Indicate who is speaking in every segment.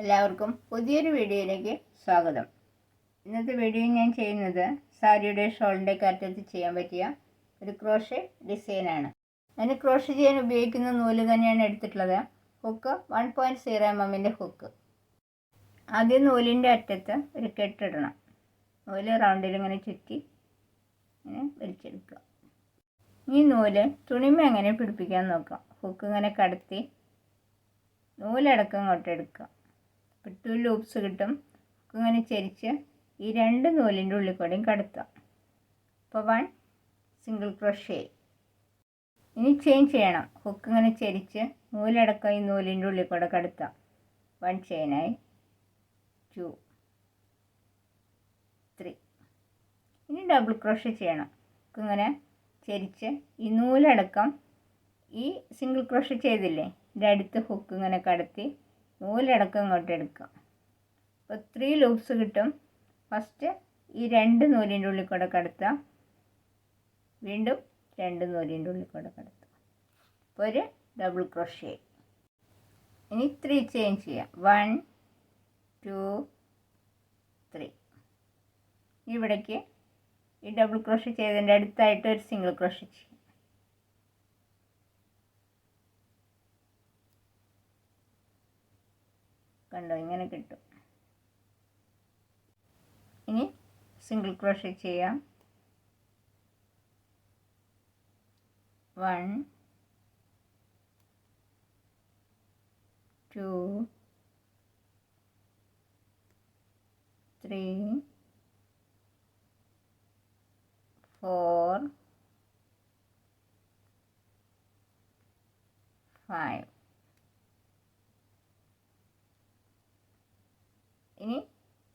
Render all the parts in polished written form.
Speaker 1: എല്ലാവർക്കും പുതിയൊരു വീഡിയോയിലേക്ക് സ്വാഗതം. ഇന്നത്തെ വീഡിയോ ഞാൻ ചെയ്യുന്നത് സാരിയുടെ ഷോളിൻ്റെ അറ്റത്ത് ചെയ്യാൻ പറ്റിയ ഒരു ക്രോഷേ ഡിസൈനാണ്. അതിന് ക്രോഷേ ചെയ്യാൻ ഉപയോഗിക്കുന്ന നൂല് തന്നെയാണ് എടുത്തിട്ടുള്ളത്. Hook 1.0 mm hook. ആദ്യം നൂലിൻ്റെ അറ്റത്ത് ഒരു കെട്ടിടണം. നൂല് റൗണ്ടിൽ ഇങ്ങനെ ചുറ്റി ഇങ്ങനെ വലിച്ചെടുക്കുക. ഈ നൂല് തുണിമ എങ്ങനെ പിടിപ്പിക്കാൻ നോക്കാം. ഹുക്ക് ഇങ്ങനെ കടത്തി നൂലടക്കം ഇങ്ങോട്ട് എടുക്കുക. ഇപ്പോൾ 2 ലൂപ്സ് കിട്ടും. ഇങ്ങനെ ചരിച്ച് ഈ 2 നൂലിൻ്റെ ഉള്ളിൽ കൂടെയും കടത്താം. അപ്പോൾ 1 സിംഗിൾ ക്രോഷേ. ഇനി ചെയിൻ ചെയ്യണം. ഹുക്ക് ഇങ്ങനെ ചരിച്ച് നൂലടക്കം ഈ നൂലിൻ്റെ ഉള്ളിൽ കൂടെ കടത്താം. 1 ചെയിനായി, 2, 3. ഇനി ഡബിൾ ക്രോഷേ ചെയ്യണം. ഹുക്ക് ഇങ്ങനെ ചരിച്ച് ഈ നൂലടക്കം ഈ സിംഗിൾ ക്രോഷേ ചെയ്തില്ലേ ഇതിൻ്റെ അടുത്ത് ഹുക്ക് ഇങ്ങനെ കടത്തി നൂലടക്കം ഇങ്ങോട്ട് എടുക്കുക. അപ്പോൾ 3 ലൂപ്സ് കിട്ടും. ഫസ്റ്റ് ഈ 2 നൂലിൻ്റെ ഉള്ളിൽ കൂടെ കടത്താം. വീണ്ടും 2 നൂലിൻ്റെ ഉള്ളിൽ കൂടെ കടത്താം. അപ്പോൾ ഒരു ഡബിൾ ക്രോഷേ. ഇനി 3 ചെയിൻ ചെയ്യാം. 1, 2, 3. ഇവിടേക്ക് ഈ ഡബിൾ ക്രോഷേ ചെയ്തതിൻ്റെ അടുത്തായിട്ട് ഒരു സിംഗിൾ ക്രോഷേ ചെയ്യും. കണ്ടോ, ഇങ്ങനെ കിട്ടും. ഇനി സിംഗിൾ ക്രോഷേ ചെയ്യാം. 1, 2, 3, 4, 5. ഇനി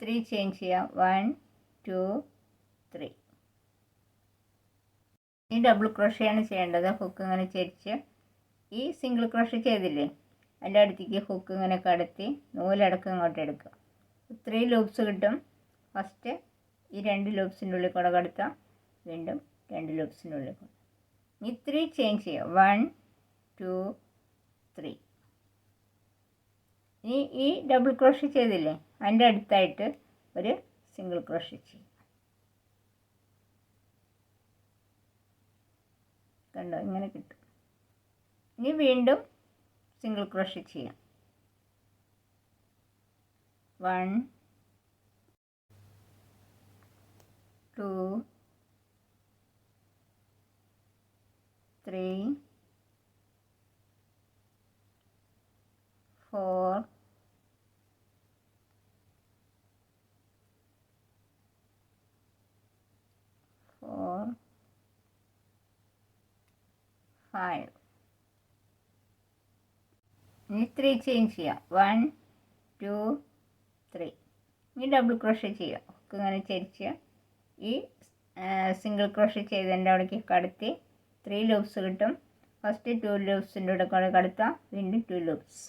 Speaker 1: 3 ചെയിൻ ചെയ്യാം. 1, 2, 3. ഈ ഡബിൾ ക്രോഷയാണ് ചെയ്യേണ്ടത്. ഹുക്ക് ഇങ്ങനെ ചരിച്ച് ഈ സിംഗിൾ ക്രോഷേ ചെയ്തില്ലേ അതിൻ്റെ അടുത്തേക്ക് ഹുക്ക് ഇങ്ങനെ കടത്തി നൂലടക്കം ഇങ്ങോട്ട് എടുക്കുക. 3 ലൂപ്സ് കിട്ടും. ഫസ്റ്റ് ഈ 2 ലൂപ്സിൻ്റെ ഉള്ളിൽ കൂടെ കടത്താം. വീണ്ടും 2 ലൂപ്സിൻ്റെ ഉള്ളിൽ കൂടെ. ഈ 3 ചെയിൻ ചെയ്യാം. 1, 2, 3. ഇനി ഈ ഡബിൾ ക്രോഷേ ചെയ്തില്ലേ അതിൻ്റെ അടുത്തായിട്ട് ഒരു സിംഗിൾ ക്രോഷേ ചെയ്യും. കണ്ടോ, ഇങ്ങനെ കിട്ടും. ഇനി വീണ്ടും സിംഗിൾ ക്രോഷേ ചെയ്യാം. 1, 2, 3, 4, 5. ഇനി 3 ചെയിൻ ചെയ്യാം. 1, 2, 3. ഇനി ഡബിൾ ക്രോഷേ ചെയ്യുക. ഹുക്ക് ഇങ്ങനെ ചരിച്ച് ഈ സിംഗിൾ ക്രോഷേ ചെയ്തതിൻ്റെ അവിടേക്ക് കടത്തി 3 ലൂപ്സ് കിട്ടും. ഫസ്റ്റ് 2 ലൂപ്സിൻ്റെ കൂടെ കൂടെ കടത്താം. വീണ്ടും 2 ലൂപ്സ്.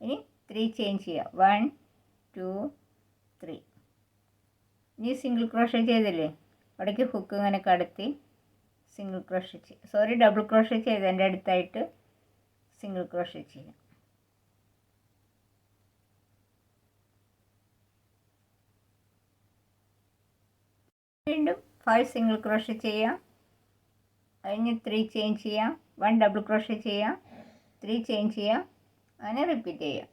Speaker 1: ഇനി 3 ചെയിൻ ചെയ്യുക. 1, 2, 3. ഇനി സിംഗിൾ ക്രോഷേ ചെയ്തില്ലേ അവിടേക്ക് ഹുക്ക് ഇങ്ങനെ കടത്തി സിംഗിൾ ക്രോഷേ ഡബിൾ ക്രോഷേ ചെയ്തതിൻ്റെ അടുത്തായിട്ട് സിംഗിൾ ക്രോഷേ ചെയ്യാം. വീണ്ടും 5 സിംഗിൾ ക്രോഷേ ചെയ്യാം. അതിന് 3 ചെയിൻ ചെയ്യാം. 1 ഡബിൾ ക്രോഷേ ചെയ്യാം. 3 ചെയിൻ ചെയ്യാം. അങ്ങനെ റിപ്പീറ്റ് ചെയ്യാം.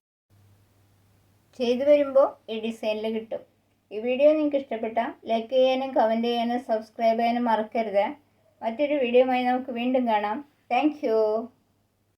Speaker 1: ചെയ്തു വരുമ്പോൾ ഈ ഡിസൈനിൽ കിട്ടും. ഈ വീഡിയോ നിങ്ങൾക്ക് ഇഷ്ടപ്പെട്ടാൽ ലൈക്ക് ചെയ്യാനും കമൻറ്റ് ചെയ്യാനും സബ്സ്ക്രൈബ് ചെയ്യാനും മറക്കരുത്. മറ്റൊരു വീഡിയോയുമായി നമുക്ക് വീണ്ടും കാണാം. Thank you.